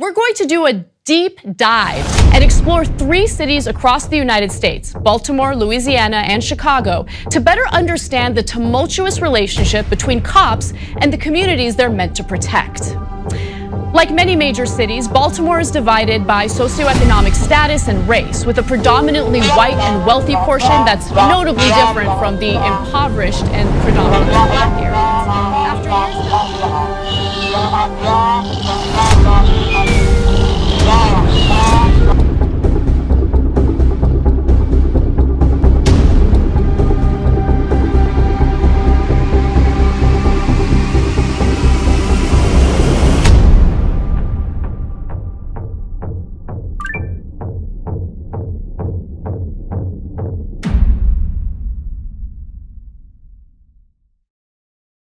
We're going to do a deep dive and explore 3 cities across the United States, Baltimore, Louisiana, and Chicago, to better understand the tumultuous relationship between cops and the communities they're meant to protect. Like many major cities, Baltimore is divided by socioeconomic status and race, with a predominantly white and wealthy portion that's notably different from the impoverished and predominantly black areas. After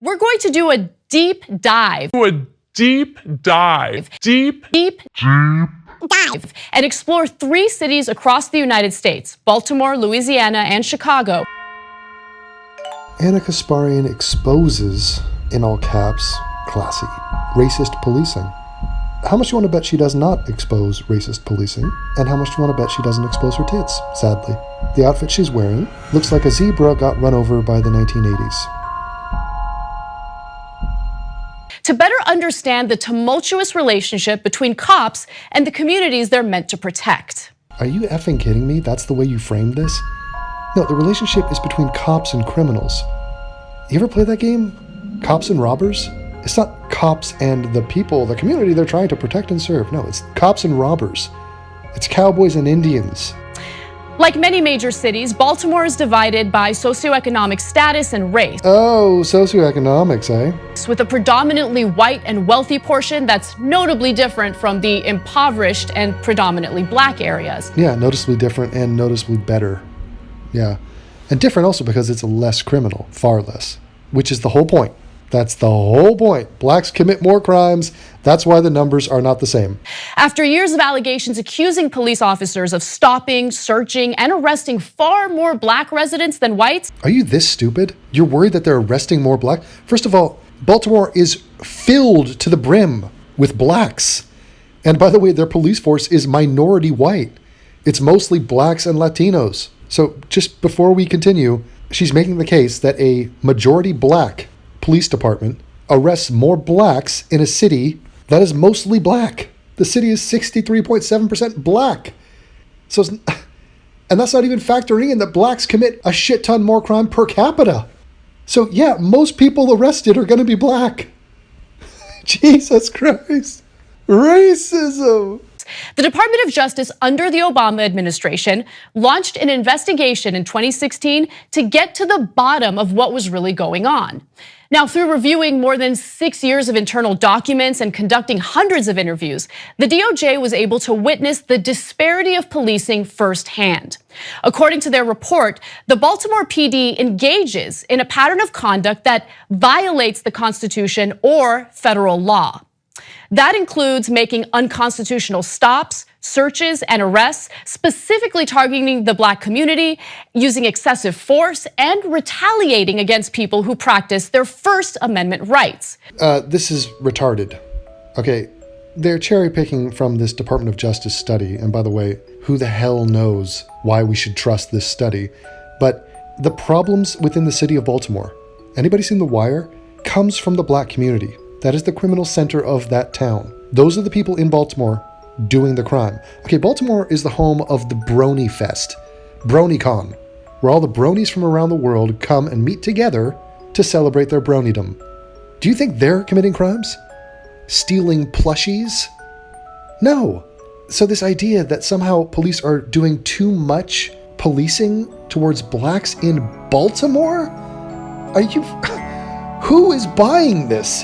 We're going to do a deep dive. And explore 3 cities across the United States, Baltimore, Louisiana, and Chicago. Anna Kasparian exposes, in all caps, classy, racist policing. How much do you want to bet she does not expose racist policing? And how much do you want to bet she doesn't expose her tits, sadly? The outfit she's wearing looks like a zebra got run over by the 1980s. To better understand the tumultuous relationship between cops and the communities they're meant to protect. Are you effing kidding me? That's the way you framed this? No, the relationship is between cops and criminals. You ever play that game? Cops and robbers? It's not cops and the people, the community they're trying to protect and serve. No, it's cops and robbers. It's cowboys and Indians. Like many major cities, Baltimore is divided by socioeconomic status and race. Oh, socioeconomics, eh? With a predominantly white and wealthy portion that's notably different from the impoverished and predominantly black areas. Yeah, noticeably different and noticeably better. Yeah. And different also because it's less criminal, far less, which is the whole point. That's the whole point. Blacks commit more crimes. That's why the numbers are not the same. After years of allegations accusing police officers of stopping, searching, and arresting far more black residents than whites. Are you this stupid? You're worried that they're arresting more black? First of all, Baltimore is filled to the brim with blacks. And by the way, their police force is minority white. It's mostly blacks and Latinos. So just before we continue, she's making the case that a majority black police department arrests more blacks in a city that is mostly black. The city is 63.7% black. So, and that's not even factoring in that blacks commit a shit ton more crime per capita. So yeah, most people arrested are going to be black. Jesus Christ. Racism. The Department of Justice under the Obama administration launched an investigation in 2016 to get to the bottom of what was really going on. Now, through reviewing more than 6 years of internal documents and conducting hundreds of interviews, the DOJ was able to witness the disparity of policing firsthand. According to their report, the Baltimore PD engages in a pattern of conduct that violates the Constitution or federal law. That includes making unconstitutional stops, searches, and arrests, specifically targeting the black community, using excessive force, and retaliating against people who practice their First Amendment rights. This is retarded. Okay, they're cherry picking from this Department of Justice study. And by the way, who the hell knows why we should trust this study? But the problems within the city of Baltimore, anybody seen The Wire? Comes from the black community. That is the criminal center of that town. Those are the people in Baltimore doing the crime. Okay, Baltimore is the home of the Brony Fest, BronyCon, where all the bronies from around the world come and meet together to celebrate their bronydom. Do you think they're committing crimes? Stealing plushies? No. So this idea that somehow police are doing too much policing towards blacks in Baltimore? Are you... Who is buying this?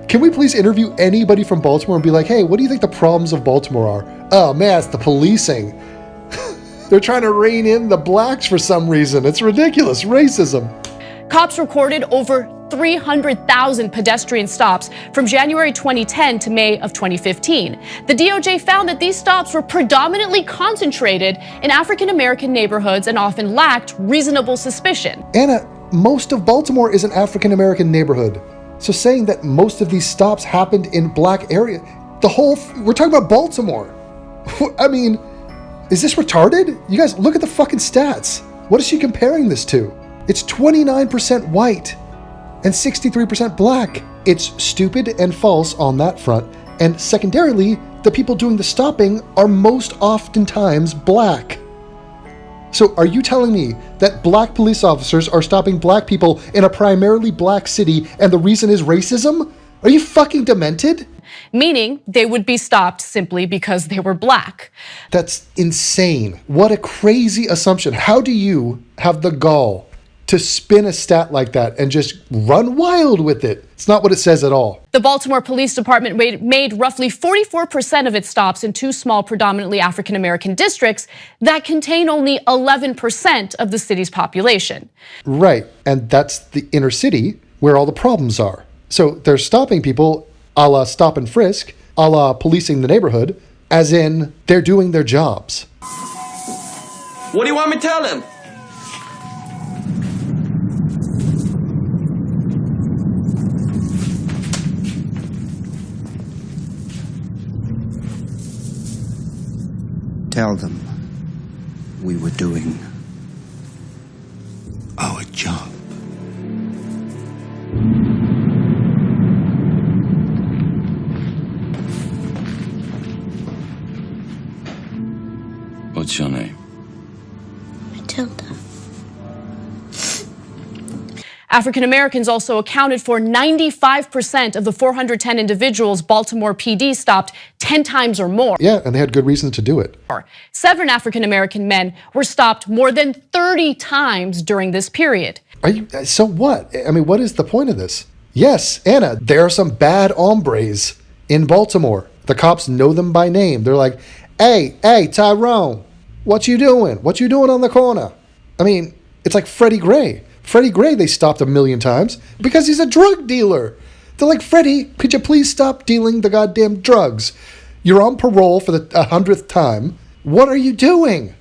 Can we please interview anybody from Baltimore and be like, hey, what do you think the problems of Baltimore are? Oh man, it's the policing. They're trying to rein in the blacks for some reason. It's ridiculous. Racism. Cops recorded over 300,000 pedestrian stops from January 2010 to May of 2015. The DOJ found that these stops were predominantly concentrated in African-American neighborhoods and often lacked reasonable suspicion. Anna, most of Baltimore is an African-American neighborhood. So saying that most of these stops happened in black area, We're talking about Baltimore. I mean, is this retarded? You guys, look at the fucking stats. What is she comparing this to? It's 29% white and 63% black. It's stupid and false on that front. And secondarily, the people doing the stopping are most oftentimes black. So are you telling me that black police officers are stopping black people in a primarily black city and the reason is racism? Are you fucking demented? Meaning they would be stopped simply because they were black. That's insane. What a crazy assumption. How do you have the gall to spin a stat like that and just run wild with it? It's not what it says at all. The Baltimore Police Department made roughly 44% of its stops in two small, predominantly African-American districts that contain only 11% of the city's population. Right, and that's the inner city where all the problems are. So they're stopping people a la stop and frisk, a la policing the neighborhood, as in they're doing their jobs. What do you want me to tell him? Tell them we were doing our job. What's your name? Matilda. African Americans also accounted for 95% of the 410 individuals Baltimore PD stopped 10 times or more. Yeah, and they had good reason to do it. 7 African American men were stopped more than 30 times during this period. So what? I mean, what is the point of this? Yes, Anna, there are some bad hombres in Baltimore. The cops know them by name. They're like, hey, Tyrone, what you doing? What you doing on the corner? I mean, it's like Freddie Gray. Freddie Gray, they stopped 1,000,000 times because he's a drug dealer. They're like, Freddie, could you please stop dealing the goddamn drugs? You're on parole for the 100th time. What are you doing?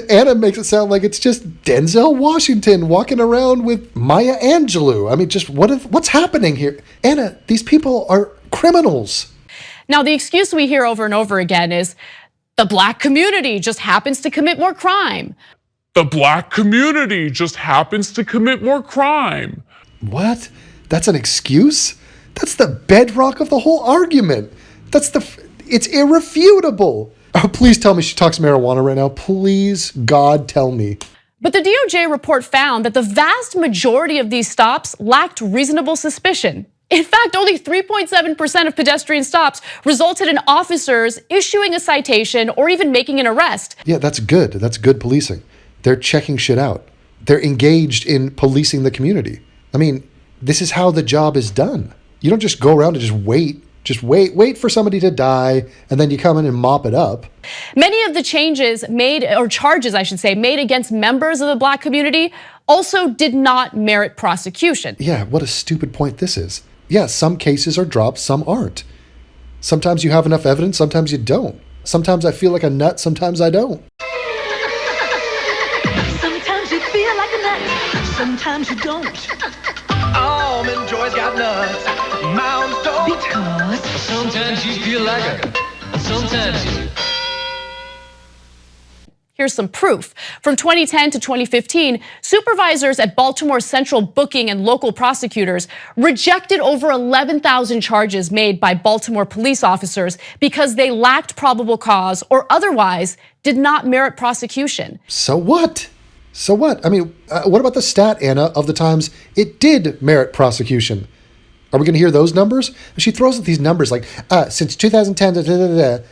Anna makes it sound like it's just Denzel Washington walking around with Maya Angelou. I mean, just what's happening here? Anna, these people are criminals. Now, the excuse we hear over and over again is the black community just happens to commit more crime. The black community just happens to commit more crime. What? That's an excuse? That's the bedrock of the whole argument. It's irrefutable. Oh, please tell me she talks marijuana right now. Please, God, tell me. But the DOJ report found that the vast majority of these stops lacked reasonable suspicion. In fact, only 3.7% of pedestrian stops resulted in officers issuing a citation or even making an arrest. Yeah, that's good. That's good policing. They're checking shit out. They're engaged in policing the community. I mean, this is how the job is done. You don't just go around and just wait for somebody to die, and then you come in and mop it up. Many of the charges made against members of the black community also did not merit prosecution. Yeah, what a stupid point this is. Yeah, some cases are dropped, some aren't. Sometimes you have enough evidence, sometimes you don't. Sometimes I feel like a nut, sometimes I don't. Sometimes you feel like a nut, sometimes you don't. Almond Joy's got nuts, mounds don't. Because sometimes you feel like a, sometimes you. Here's some proof. From 2010 to 2015, supervisors at Baltimore Central Booking and local prosecutors rejected over 11,000 charges made by Baltimore police officers because they lacked probable cause or otherwise did not merit prosecution. So what? So what? I mean, what about the stat, Anna, of the times it did merit prosecution? Are we going to hear those numbers? She throws out these numbers like, since 2010,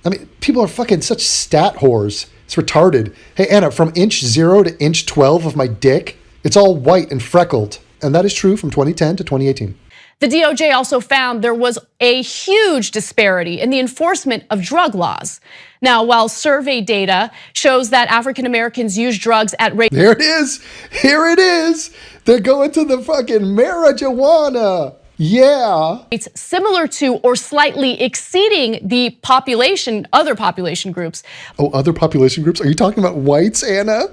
I mean, people are fucking such stat whores. It's retarded. Hey, Anna, from inch 0 to inch 12 of my dick, it's all white and freckled. And that is true from 2010 to 2018. The DOJ also found there was a huge disparity in the enforcement of drug laws. Now, while survey data shows that African Americans use drugs at rates— There it is. Here it is. They're going to the fucking marijuana. Yeah. It's similar to or slightly exceeding the population, other population groups. Oh, other population groups? Are you talking about whites, Anna?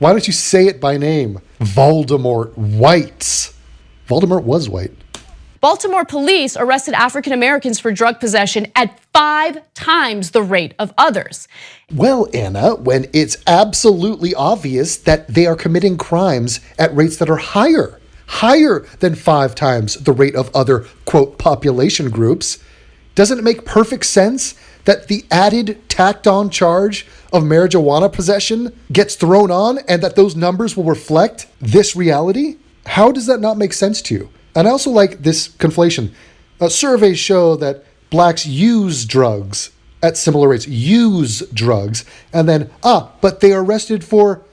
Why don't you say it by name? Voldemort, whites. Voldemort was white. Baltimore police arrested African Americans for drug possession at 5 times the rate of others. Well, Anna, when it's absolutely obvious that they are committing crimes at rates that are higher than 5 times the rate of other, quote, population groups, doesn't it make perfect sense that the added tacked on charge of marijuana possession gets thrown on and that those numbers will reflect this reality? How does that not make sense to you? And I also like this conflation. Surveys show that blacks use drugs at similar rates, and then, but they are arrested for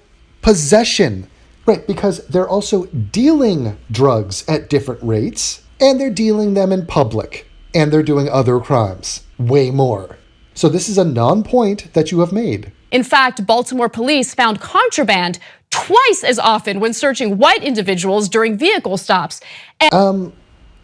possession. Right, because they're also dealing drugs at different rates, and they're dealing them in public, and they're doing other crimes, way more. So this is a non-point that you have made. In fact, Baltimore police found contraband twice as often when searching white individuals during vehicle stops.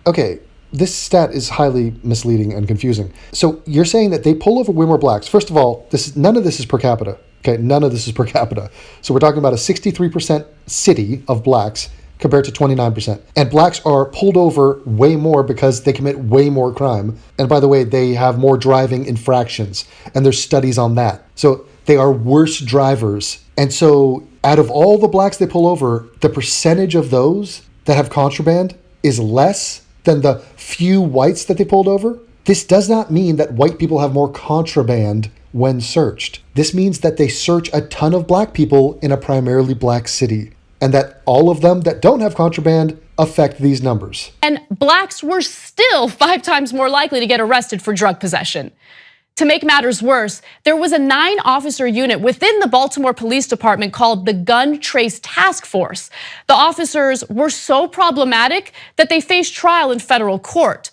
Okay, this stat is highly misleading and confusing. So you're saying that they pull over way more blacks. First of all, none of this is per capita. Okay, none of this is per capita. So we're talking about a 63% city of blacks compared to 29%. And blacks are pulled over way more because they commit way more crime. And by the way, they have more driving infractions, and there's studies on that. So they are worse drivers. And so out of all the blacks they pull over, the percentage of those that have contraband is less than the few whites that they pulled over. This does not mean that white people have more contraband when searched. This means that they search a ton of black people in a primarily black city, and that all of them that don't have contraband affect these numbers. And blacks were still 5 times more likely to get arrested for drug possession. To make matters worse, there was a 9-officer unit within the Baltimore Police Department called the Gun Trace Task Force. The officers were so problematic that they faced trial in federal court.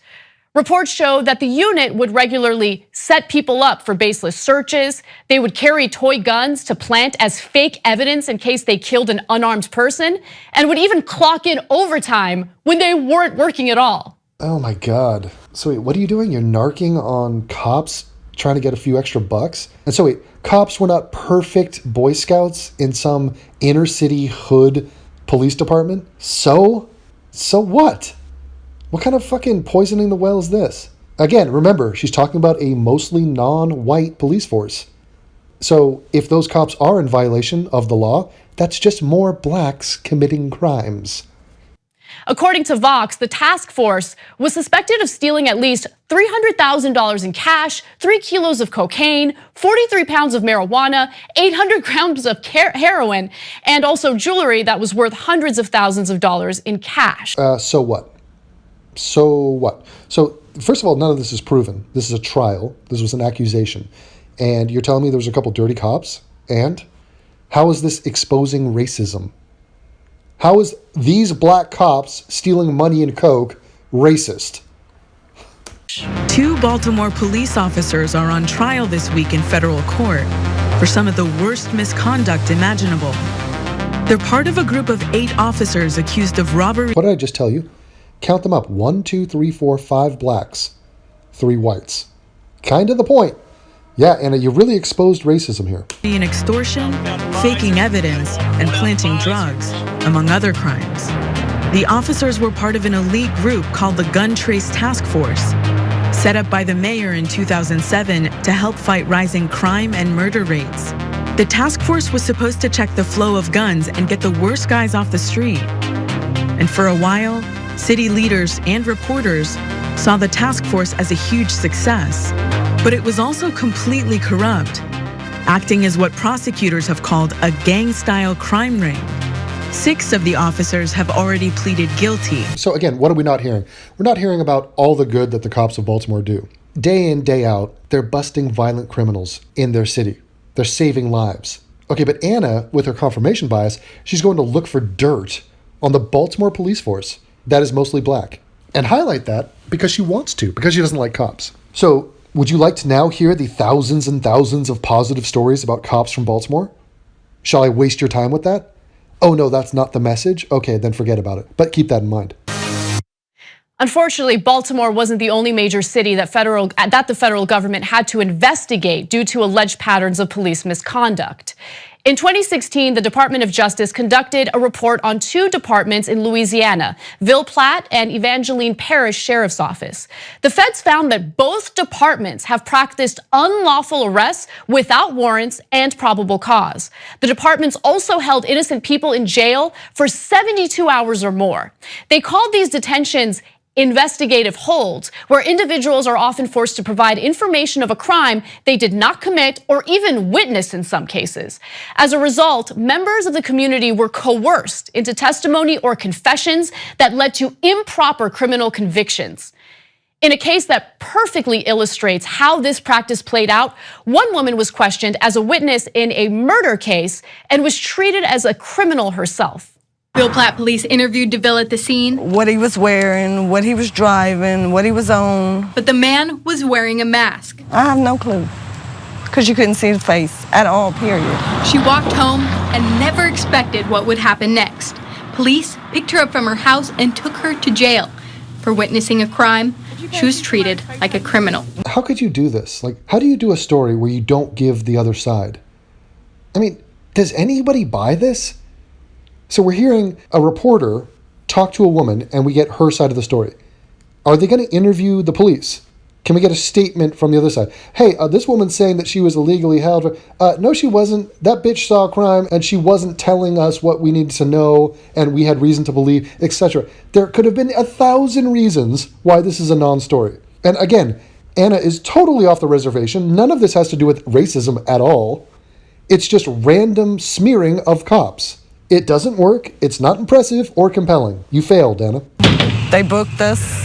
Reports show that the unit would regularly set people up for baseless searches. They would carry toy guns to plant as fake evidence in case they killed an unarmed person, and would even clock in overtime when they weren't working at all. Oh my God. So wait, what are you doing? You're narking on cops trying to get a few extra bucks? And so wait, cops were not perfect Boy Scouts in some inner city hood police department? So what? What kind of fucking poisoning the well is this? Again, remember, she's talking about a mostly non-white police force. So if those cops are in violation of the law, that's just more blacks committing crimes. According to Vox, the task force was suspected of stealing at least $300,000 in cash, 3 kilos of cocaine, 43 pounds of marijuana, 800 grams of heroin, and also jewelry that was worth hundreds of thousands of dollars in cash. So what? So first of all, none of this is proven. This is a trial. This was an accusation. And you're telling me there was a couple dirty cops? And how is this exposing racism? How is these black cops stealing money and coke racist? 2 Baltimore police officers are on trial this week in federal court for some of the worst misconduct imaginable. They're part of a group of 8 officers accused of robbery. What did I just tell you? Count them up. 1, 2, 3, 4, 5 blacks, 3 whites. Kind of the point. Yeah, Anna, you really exposed racism here. In extortion, faking evidence, and planting drugs, among other crimes. The officers were part of an elite group called the Gun Trace Task Force, set up by the mayor in 2007 to help fight rising crime and murder rates. The task force was supposed to check the flow of guns and get the worst guys off the street. And for a while, city leaders and reporters saw the task force as a huge success. But it was also completely corrupt, acting as what prosecutors have called a gang-style crime ring. 6 of the officers have already pleaded guilty. So again, what are we not hearing? We're not hearing about all the good that the cops of Baltimore do. Day in, day out, they're busting violent criminals in their city. They're saving lives. Okay, but Anna, with her confirmation bias, she's going to look for dirt on the Baltimore police force that is mostly black, and highlight that because she wants to, because she doesn't like cops. So would you like to now hear the thousands and thousands of positive stories about cops from Baltimore? Shall I waste your time with that? Oh no, that's not the message? Okay, then forget about it. But keep that in mind. Unfortunately, Baltimore wasn't the only major city that the federal government had to investigate due to alleged patterns of police misconduct. In 2016, the Department of Justice conducted a report on 2 departments in Louisiana, Ville Platte and Evangeline Parish Sheriff's Office. The feds found that both departments have practiced unlawful arrests without warrants and probable cause. The departments also held innocent people in jail for 72 hours or more. They called these detentions investigative holds, where individuals are often forced to provide information of a crime they did not commit or even witness in some cases. As a result, members of the community were coerced into testimony or confessions that led to improper criminal convictions. In a case that perfectly illustrates how this practice played out, one woman was questioned as a witness in a murder case and was treated as a criminal herself. Ville Platte police interviewed DeVille at the scene. What he was wearing, what he was driving, what he was on. But the man was wearing a mask. I have no clue, because you couldn't see his face at all, period. She walked home and never expected what would happen next. Police picked her up from her house and took her to jail. For witnessing a crime, she was treated like a criminal. How could you do this? Like, how do you do a story where you don't give the other side? I mean, does anybody buy this? So we're hearing a reporter talk to a woman and we get her side of the story. Are they going to interview the police? Can we get a statement from the other side? Hey, this woman's saying that she was illegally held. No, she wasn't. That bitch saw a crime and she wasn't telling us what we needed to know and we had reason to believe, etc. There could have been 1,000 reasons why this is a non-story. And again, Anna is totally off the reservation. None of this has to do with racism at all. It's just random smearing of cops. It doesn't work. It's not impressive or compelling. You failed, Anna. They booked us.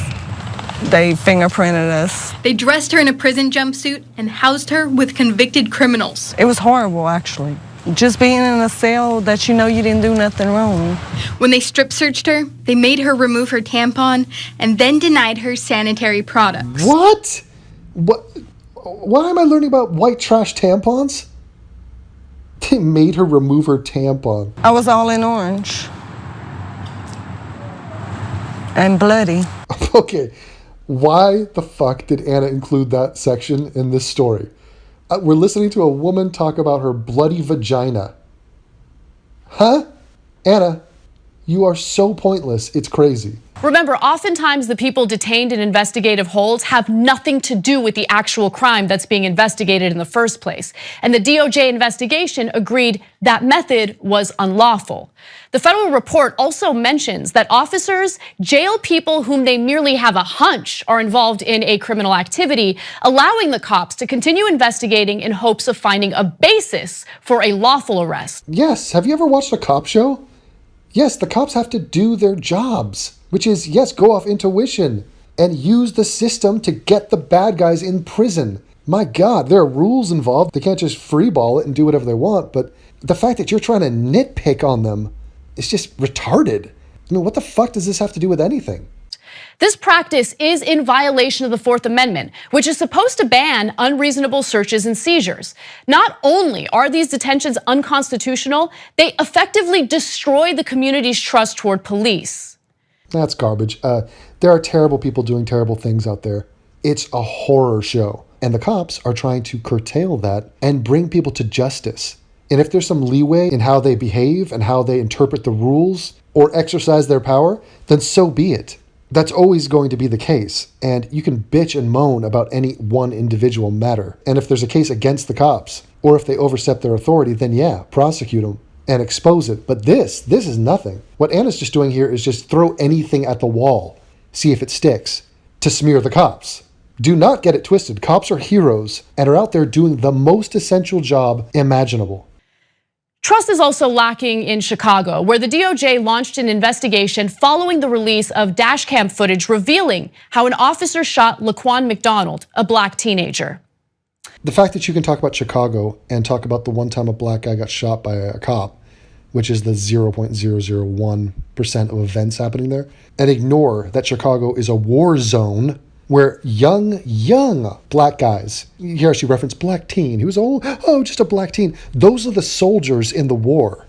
They fingerprinted us. They dressed her in a prison jumpsuit and housed her with convicted criminals. It was horrible, actually. Just being in a cell that you know you didn't do nothing wrong. When they strip searched her, they made her remove her tampon and then denied her sanitary products. What? Why am I learning about white trash tampons? They made her remove her tampon. I was all in orange. And bloody. Okay, why the fuck did Anna include that section in this story? We're listening to a woman talk about her bloody vagina. Huh? Anna, you are so pointless, it's crazy. Remember, oftentimes the people detained in investigative holds have nothing to do with the actual crime that's being investigated in the first place. And the DOJ investigation agreed that method was unlawful. The federal report also mentions that officers jail people whom they merely have a hunch are involved in a criminal activity, allowing the cops to continue investigating in hopes of finding a basis for a lawful arrest. Yes, have you ever watched a cop show? Yes, the cops have to do their jobs, which is, yes, go off intuition and use the system to get the bad guys in prison. My God, there are rules involved. They can't just freeball it and do whatever they want, but the fact that you're trying to nitpick on them is just retarded. I mean, what the fuck does this have to do with anything? This practice is in violation of the Fourth Amendment, which is supposed to ban unreasonable searches and seizures. Not only are these detentions unconstitutional, they effectively destroy the community's trust toward police. That's garbage. There are terrible people doing terrible things out there. It's a horror show. And the cops are trying to curtail that and bring people to justice. And if there's some leeway in how they behave and how they interpret the rules or exercise their power, then so be it. That's always going to be the case, and you can bitch and moan about any one individual matter. And if there's a case against the cops, or if they overstep their authority, then yeah, prosecute them and expose it. But this is nothing. What Anna's just doing here is just throw anything at the wall, see if it sticks, to smear the cops. Do not get it twisted. Cops are heroes and are out there doing the most essential job imaginable. Trust is also lacking in Chicago, where the DOJ launched an investigation following the release of dashcam footage revealing how an officer shot Laquan McDonald, a black teenager. The fact that you can talk about Chicago and talk about the one time a black guy got shot by a cop, which is the 0.001% of events happening there, and ignore that Chicago is a war zone where young black guys, here she referenced black teen, he was just a black teen. Those are the soldiers in the war.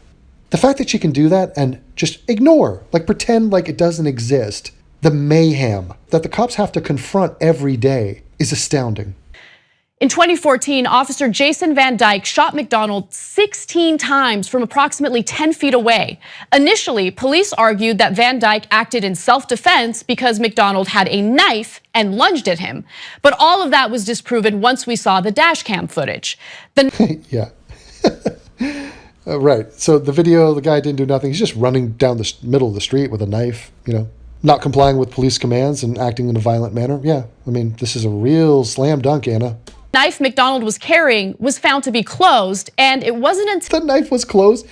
The fact that she can do that and just ignore, like pretend like it doesn't exist, the mayhem that the cops have to confront every day is astounding. In 2014, Officer Jason Van Dyke shot McDonald 16 times from approximately 10 feet away. Initially, police argued that Van Dyke acted in self-defense because McDonald had a knife and lunged at him. But all of that was disproven once we saw the dash cam footage. Yeah. Right. So the video, the guy didn't do nothing. He's just running down the middle of the street with a knife, not complying with police commands and acting in a violent manner. Yeah. I mean, this is a real slam dunk, Anna. The knife McDonald was carrying was found to be closed, and it wasn't until the knife was closed.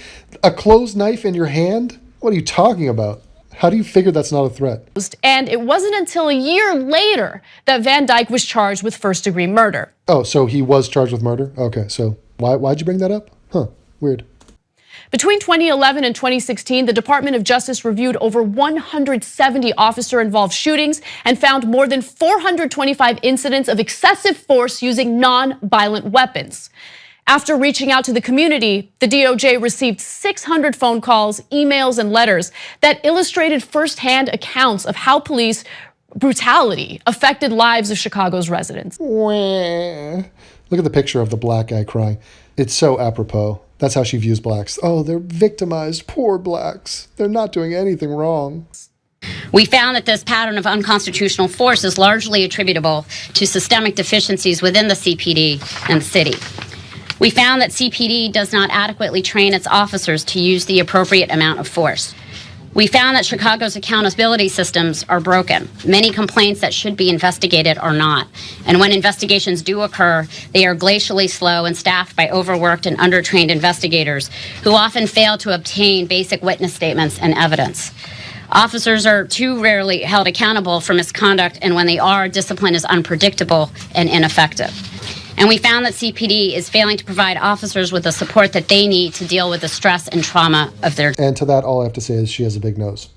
A closed knife in your hand? What are you talking about? How do you figure that's not a threat? And it wasn't until a year later that Van Dyke was charged with first-degree murder. Oh, so he was charged with murder? Okay, so why'd you bring that up? Huh, weird. Between 2011 and 2016, the Department of Justice reviewed over 170 officer-involved shootings and found more than 425 incidents of excessive force using non-violent weapons. After reaching out to the community, the DOJ received 600 phone calls, emails, and letters that illustrated firsthand accounts of how police brutality affected lives of Chicago's residents. Look at the picture of the black guy crying. It's so apropos. That's how she views blacks. Oh, they're victimized, poor blacks. They're not doing anything wrong. We found that this pattern of unconstitutional force is largely attributable to systemic deficiencies within the CPD and the city. We found that CPD does not adequately train its officers to use the appropriate amount of force. We found that Chicago's accountability systems are broken. Many complaints that should be investigated are not. And when investigations do occur, they are glacially slow and staffed by overworked and undertrained investigators who often fail to obtain basic witness statements and evidence. Officers are too rarely held accountable for misconduct, and when they are, discipline is unpredictable and ineffective. And we found that CPD is failing to provide officers with the support that they need to deal with the stress and trauma of their And to that, all I have to say is she has a big nose.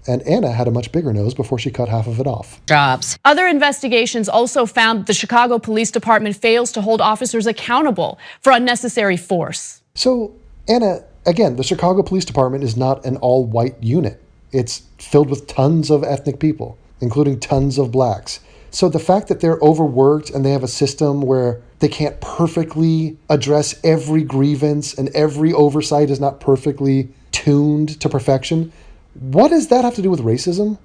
And Anna had a much bigger nose before she cut half of it off. jobs. Other investigations also found that the Chicago Police Department fails to hold officers accountable for unnecessary force. So, Anna, again, the Chicago Police Department is not an all-white unit. It's filled with tons of ethnic people, including tons of blacks. So the fact that they're overworked and they have a system where they can't perfectly address every grievance and every oversight is not perfectly tuned to perfection, what does that have to do with racism?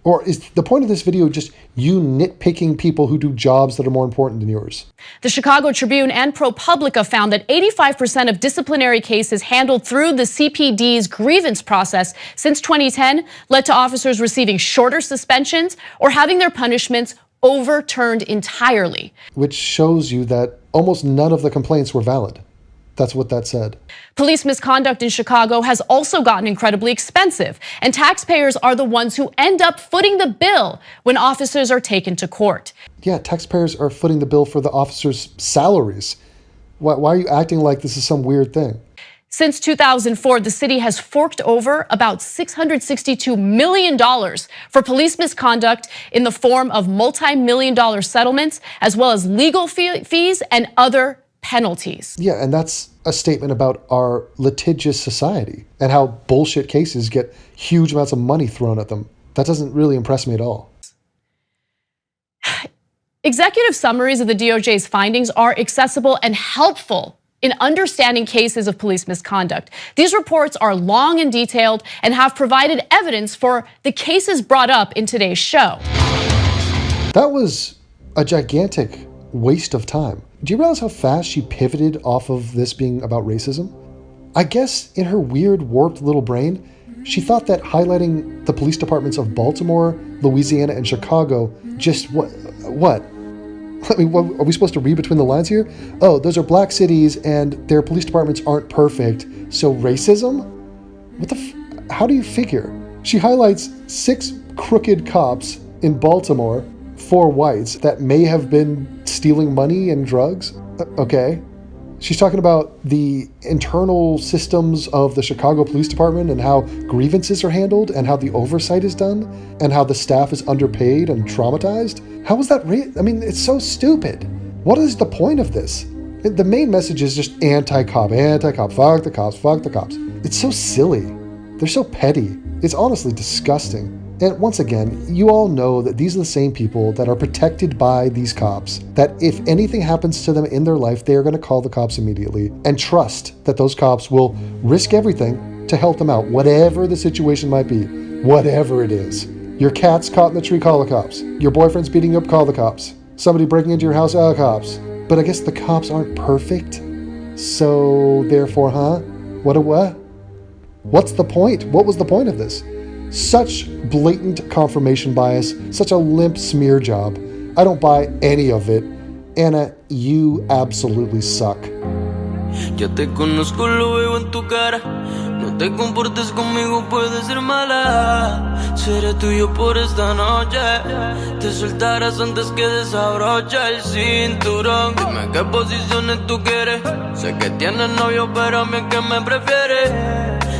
Or is the point of this video just you nitpicking people who do jobs that are more important than yours? The Chicago Tribune and ProPublica found that 85% of disciplinary cases handled through the CPD's grievance process since 2010 led to officers receiving shorter suspensions or having their punishments overturned entirely. Which shows you that almost none of the complaints were valid. That's what that said. Police misconduct in Chicago has also gotten incredibly expensive, and taxpayers are the ones who end up footing the bill when officers are taken to court. Yeah, taxpayers are footing the bill for the officers' salaries. Why are you acting like this is some weird thing? Since 2004, the city has forked over about $662 million for police misconduct in the form of multi-million-dollar settlements, as well as legal fees and other penalties. Yeah, and that's a statement about our litigious society and how bullshit cases get huge amounts of money thrown at them. That doesn't really impress me at all. Executive summaries of the DOJ's findings are accessible and helpful in understanding cases of police misconduct. These reports are long and detailed and have provided evidence for the cases brought up in today's show. That was a gigantic waste of time. Do you realize how fast she pivoted off of this being about racism? I guess in her weird, warped little brain, she thought that highlighting the police departments of Baltimore, Louisiana, and Chicago just what? I mean, what, are we supposed to read between the lines here? Oh, those are black cities and their police departments aren't perfect, so racism? How do you figure? She highlights 6 crooked cops in Baltimore, 4 whites that may have been stealing money and drugs. Okay. She's talking about the internal systems of the Chicago Police Department and how grievances are handled and how the oversight is done and how the staff is underpaid and traumatized. How is that I mean, it's so stupid. What is the point of this? The main message is just anti-cop, fuck the cops, fuck the cops. It's so silly. They're so petty. It's honestly disgusting. And once again, you all know that these are the same people that are protected by these cops, that if anything happens to them in their life, they are going to call the cops immediately and trust that those cops will risk everything to help them out, whatever the situation might be, whatever it is. Your cat's caught in the tree, call the cops. Your boyfriend's beating you up, call the cops. Somebody breaking into your house, cops. But I guess the cops aren't perfect. So therefore, what? What's the point? What was the point of this? Such blatant confirmation bias, such a limp smear job. I don't buy any of it. Anna, you absolutely suck. Ya te conozco, lo veo en tu cara. No te comportes conmigo, puedes ser mala. Seré tuyo por esta noche. Te soltarás antes que desabroche el cinturón. Dime qué posiciones tú quieres. Sé que tienes novio, pero a mí es que me prefieres.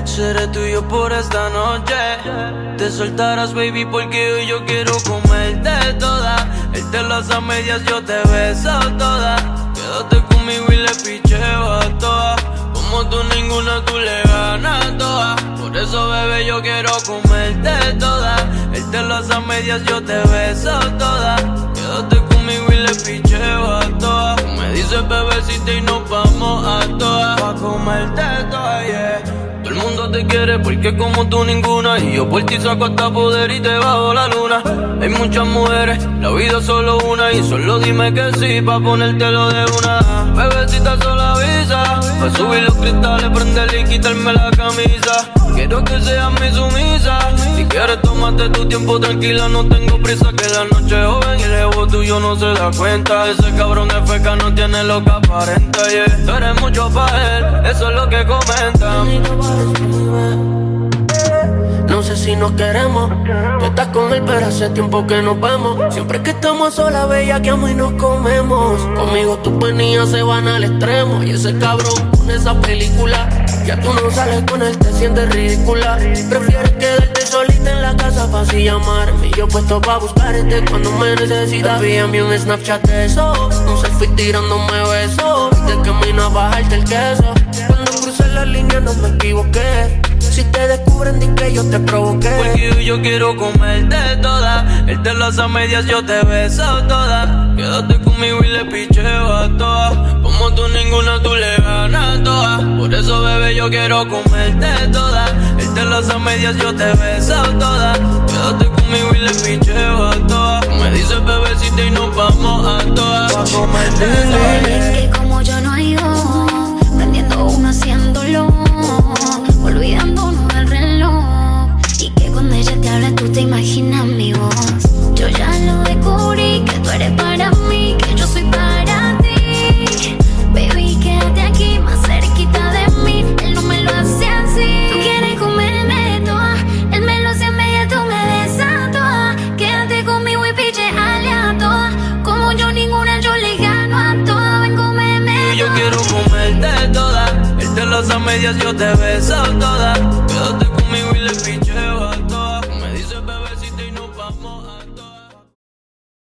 Seré tuyo por esta noche. Te soltarás, baby, porque hoy yo quiero comerte toda. Él te lo hace a medias, yo te beso toda. Quédate conmigo y le picheo a toda. Como tú ninguna, tú le ganas toda. Por eso, bebé, yo quiero comerte toda. Él te lo hace a medias, yo te beso toda. Quédate conmigo y le picheo a toda. Tú me dices bebecita y nos vamos a toda. Pa' comerte toda, yeah. Todo el mundo te quiere porque como tú ninguna. Y yo por ti saco hasta poder y te bajo la luna. Hay muchas mujeres, la vida es solo una. Y solo dime que sí, pa' ponértelo de una. Bebecita solo avisa, pa' subir los cristales, prenderle y quitarme la camisa. Quiero que seas mi sumisa. Si quieres tómate tu tiempo tranquila, no tengo prisa. Que la noche es joven y el ego tuyo no se da cuenta. Ese cabrón es feca, no tiene lo que aparenta, yeah. Tú eres mucho pa' él, eso es lo que comentan. No sé si nos queremos. Tú estás con él, pero hace tiempo que nos vemos. Siempre que estamos solas, bellaqueamos y nos comemos. Conmigo tus penías se van al extremo. Y ese cabrón con esa película. Ya tú no sales con él, te sientes ridícula. Prefieres quedarte solita en la casa pa' así llamarme. Y yo puesto pa' buscarte cuando me necesitas. Envíame un Snapchat de eso. Un selfie tirándome besos. Y de camino a bajarte el queso. Cuando crucé la línea no me equivoqué. Si te descubren, di que yo te provoqué. Porque hoy yo quiero comerte toda. Él te lo hace a medias, yo te beso toda. Quédate conmigo y le picheo a todas. Como tú ninguna, tú le ganas toda. Por eso, bebé, yo quiero comerte toda. Él te lo hace a medias, yo te beso toda. Quédate conmigo y le picheo a todas. Me dices bebecita y nos vamos a todas. Pa' comerte toda. Que como yo no hay dos, prendiendo uno haciéndolo, olvidándonos del reloj. Y que cuando ella te habla tú te imaginas mi voz. Yo ya lo descubrí, que tú eres para mí, que yo soy para ti. Baby, quédate aquí más cerquita de mí. Él no me lo hace así. Tú quieres comerme toda. Él me lo hace a media, tú me besas toda. Quédate conmigo y picheale a toda. Como yo ninguna, yo le gano a toda. Ven, cómeme. Yo quiero comerte toda. Él te lo hace a medias, yo te beso toda.